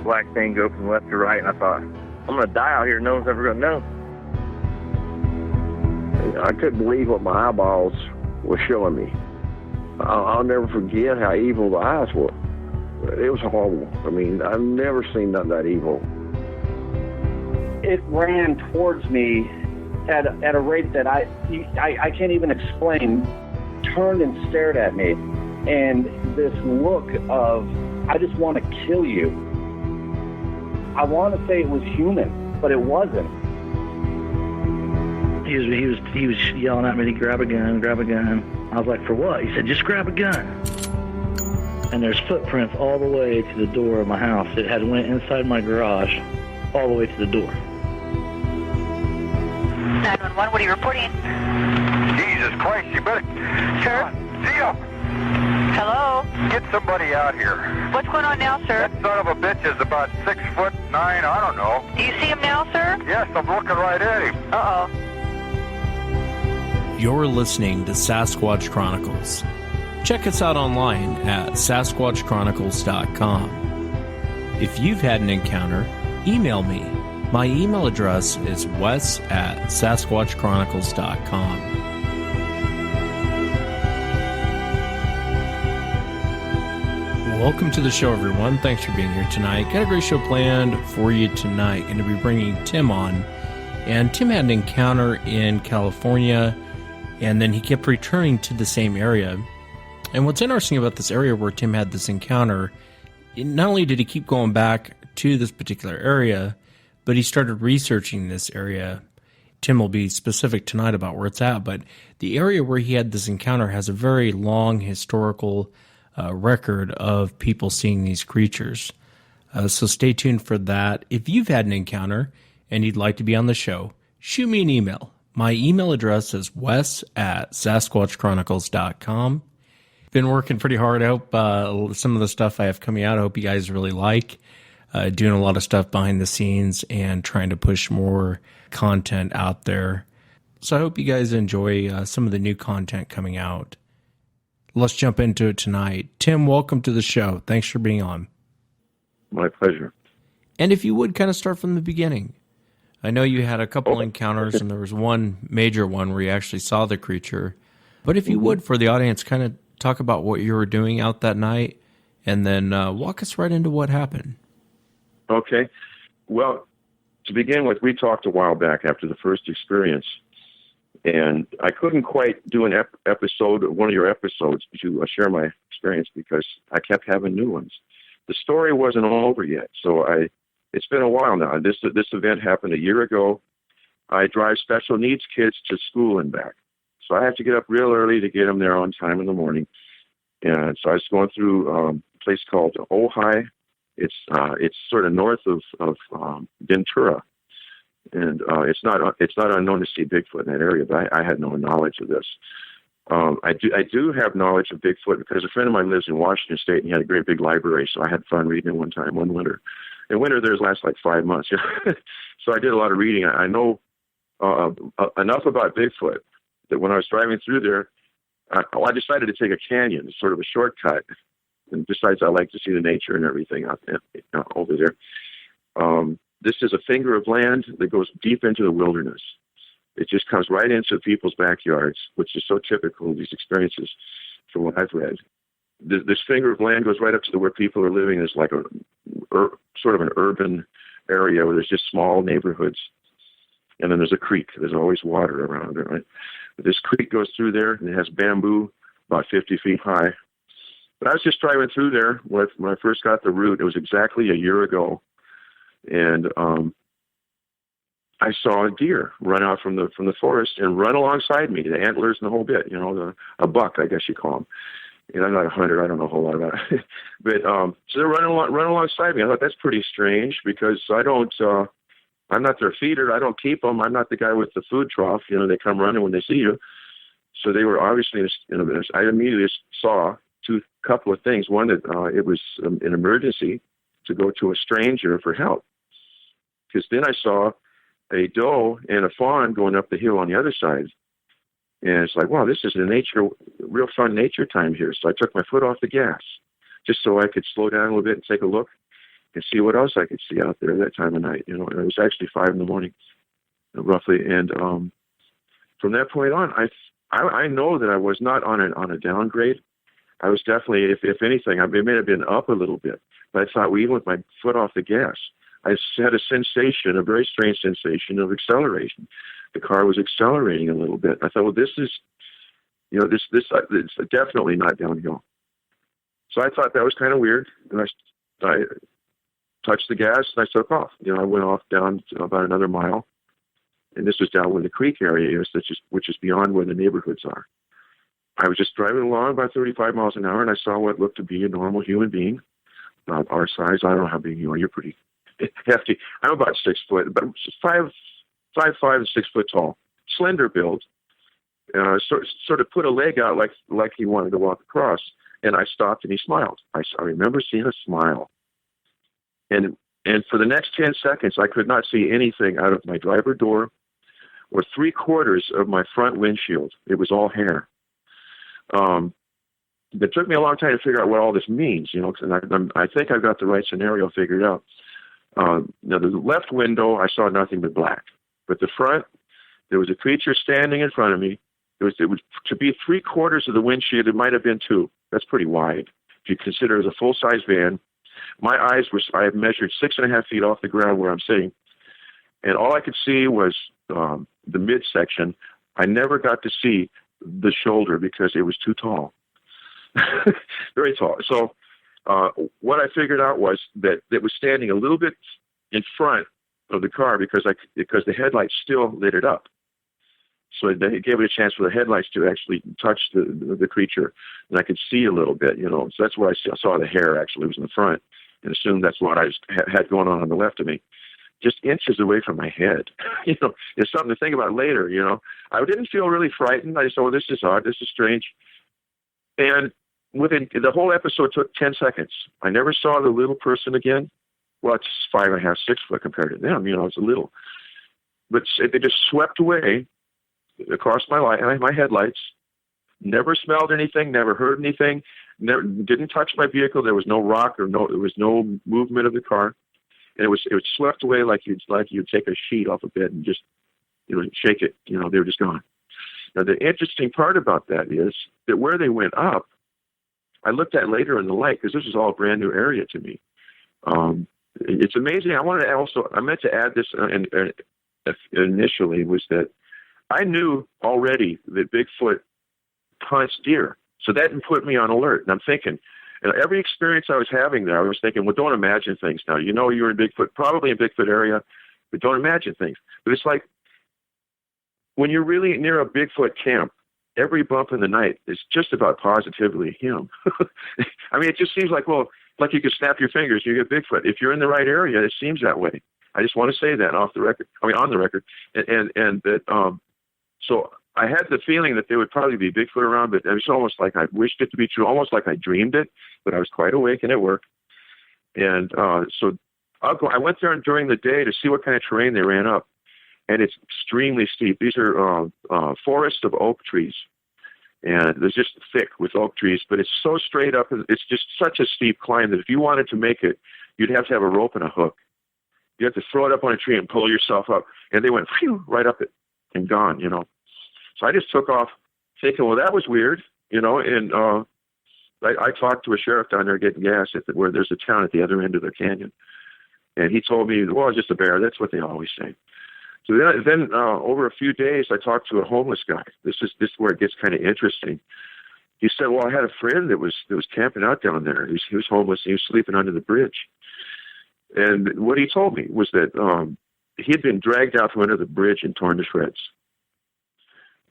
black thing go from left to right, and I thought, I'm going to die out here. No one's ever going to know. I couldn't believe what my eyeballs were showing me. I'll never forget how evil the eyes were. It was horrible. I mean, I've never seen nothing that evil. It ran towards me at a rate that I can't even explain. Turned and stared at me, and this look of, I just want to kill you. I want to say it was human, but it wasn't. He was yelling at me to grab a gun, grab a gun. I was like, for what? He said, just grab a gun. And there's footprints all the way to the door of my house. It had went inside my garage all the way to the door. 911, what are you reporting? Jesus Christ, you better... Sir? See ya! Hello? Get somebody out here. What's going on now, sir? That son of a bitch is about 6'9", I don't know. Do you see him now, sir? Yes, I'm looking right at him. Uh-oh. You're listening to Sasquatch Chronicles. Check us out online at sasquatchchronicles.com. If you've had an encounter, email me. My email address is wes@sasquatchchronicles.com. Welcome to the show, everyone. Thanks for being here tonight. Got a great show planned for you tonight. Going to be bringing Tim on. And Tim had an encounter in California, and then he kept returning to the same area. And what's interesting about this area where Tim had this encounter, not only did he keep going back to this particular area, but he started researching this area. Tim will be specific tonight about where it's at, but the area where he had this encounter has a very long historical record of people seeing these creatures. So stay tuned for that. If you've had an encounter and you'd like to be on the show, shoot me an email. My email address is wes@sasquatchchronicles.com. Been working pretty hard. I hope some of the stuff I have coming out, I hope you guys really like. Doing a lot of stuff behind the scenes and trying to push more content out there. So I hope you guys enjoy some of the new content coming out. Let's jump into it tonight. Tim, welcome to the show. Thanks for being on. My pleasure. And if you would kind of start from the beginning. I know you had a couple encounters, and there was one major one where you actually saw the creature. But if you would, for the audience, kind of talk about what you were doing out that night, and then walk us right into what happened. Okay. Well, to begin with, we talked a while back after the first experience, and I couldn't quite do an episode, one of your episodes, to share my experience because I kept having new ones. The story wasn't all over yet, so it's been a while now. This event happened a year ago. I drive special needs kids to school and back, so I have to get up real early to get them there on time in the morning. And so I was going through a place called Ojai. It's sort of north of Ventura, and it's not unknown to see Bigfoot in that area. But I had no knowledge of this. I do have knowledge of Bigfoot because a friend of mine lives in Washington State, and he had a great big library. So I had fun reading it one winter. And winter there lasts like 5 months. So I did a lot of reading. I know enough about Bigfoot that when I was driving through there, I decided to take a canyon, sort of a shortcut. And besides, I like to see the nature and everything out there, over there. This is a finger of land that goes deep into the wilderness. It just comes right into people's backyards, which is so typical of these experiences from what I've read. This finger of land goes right up to where people are living. It's like sort of an urban area where there's just small neighborhoods. And then there's a creek. There's always water around it, right? But this creek goes through there, and it has bamboo about 50 feet high. But I was just driving through there when I first got the route. It was exactly a year ago. And I saw a deer run out from the forest and run alongside me, the antlers and the whole bit, a buck, I guess you call them. And I'm not a hunter. I don't know a whole lot about it. But so they're running alongside me. I thought that's pretty strange because I'm not their feeder. I don't keep them. I'm not the guy with the food trough. They come running when they see you. So they were obviously, I immediately saw couple of things. One, that it was an emergency to go to a stranger for help. Because then I saw a doe and a fawn going up the hill on the other side. And it's like, wow, this is real fun nature time here. So I took my foot off the gas just so I could slow down a little bit and take a look. and see what else I could see out there that time of night. You know, it was actually 5 in the morning, roughly. And from that point on, I know that I was not on a downgrade. I was definitely, if anything, it may have been up a little bit. But I thought, even with my foot off the gas, I had a sensation, a very strange sensation of acceleration. The car was accelerating a little bit. I thought, well, this is, you know, it's definitely not downhill. So I thought that was kind of weird, and I touched the gas and I took off. You know, I went off down to about another mile, and this was down where the creek area is, which is beyond where the neighborhoods are. I was just driving along about 35 miles an hour, and I saw what looked to be a normal human being, about our size. I don't know how big you are. You're pretty hefty. I'm about 6 foot, but 5'5" and 6 foot tall, slender build. Sort of put a leg out like he wanted to walk across, and I stopped, and he smiled. I remember seeing a smile, and for the next 10 seconds, I could not see anything out of my driver door or 3/4 of my front windshield. It was all hair. It took me a long time to figure out what all this means, you know, and I think I've got the right scenario figured out. Now, the left window, I saw nothing but black. But the front, there was a creature standing in front of me. It was to be 3/4 of the windshield. It might have been 2. That's pretty wide. If you consider it as a full-size van, my eyes were, I had measured 6.5 feet off the ground where I'm sitting. And all I could see was the midsection. I never got to see the shoulder because it was too tall. Very tall. So what I figured out was that it was standing a little bit in front of the car because the headlights still lit it up. So they gave it a chance for the headlights to actually touch the creature, and I could see a little bit, you know. So that's where I saw the hair actually was in the front, and assumed that's what I had going on the left of me, just inches away from my head. You know, it's something to think about later. You know, I didn't feel really frightened. I just thought, well, this is odd, this is strange, and within the whole episode took 10 seconds. I never saw the little person again. Well, it's 5.5, 6 foot compared to them. You know, it's a little, but they just swept away across my headlights. Never smelled anything, never heard anything, didn't touch my vehicle. There was no rock there was no movement of the car, and it was swept away like you'd take a sheet off a bed and just, you know, shake it. You know, they were just gone. Now the interesting part about that is that where they went up, I looked at later in the light because this is all a brand new area to me. It's amazing. I meant to add this initially, was that I knew already that Bigfoot hunts deer, so that didn't put me on alert. And I'm thinking, and every experience I was having there, I was thinking, well, don't imagine things now. You know, you're in Bigfoot, probably in Bigfoot area, but don't imagine things. But it's like when you're really near a Bigfoot camp, every bump in the night is just about positively him. I mean, it just seems like, well, like you could snap your fingers, you get Bigfoot. If you're in the right area, it seems that way. I just want to say that on the record, and that. So I had the feeling that there would probably be Bigfoot around, but it was almost like I wished it to be true, almost like I dreamed it, but I was quite awake and at work. And so I went there during the day to see what kind of terrain they ran up, and it's extremely steep. These are forests of oak trees, and they're just thick with oak trees, but it's so straight up. It's just such a steep climb that if you wanted to make it, you'd have to have a rope and a hook. You have to throw it up on a tree and pull yourself up. And they went right up it and gone, you know. So I just took off thinking, well, that was weird, you know. And I talked to a sheriff down there getting gas where there's a town at the other end of the canyon. And he told me, well, it's just a bear. That's what they always say. So then over a few days, I talked to a homeless guy. This is where it gets kind of interesting. He said, well, I had a friend that was camping out down there. He was homeless. And he was sleeping under the bridge. And what he told me was that he had been dragged out from under the bridge and torn to shreds.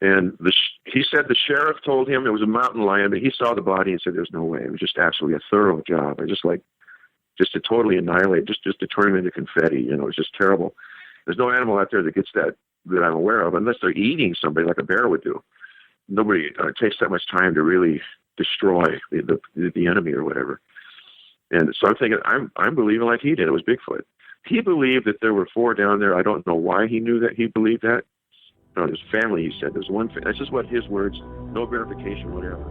And he said the sheriff told him it was a mountain lion, but he saw the body and said there's no way. It was just absolutely a thorough job. Just to totally annihilate, just to turn him into confetti. You know, it was just terrible. There's no animal out there that gets that I'm aware of, unless they're eating somebody like a bear would do. Nobody takes that much time to really destroy the enemy or whatever. And so I'm thinking, I'm believing like he did. It was Bigfoot. He believed that there were 4 down there. I don't know why he knew that he believed that. No, his family, he said. There's one. That's just what his words. No verification, whatever.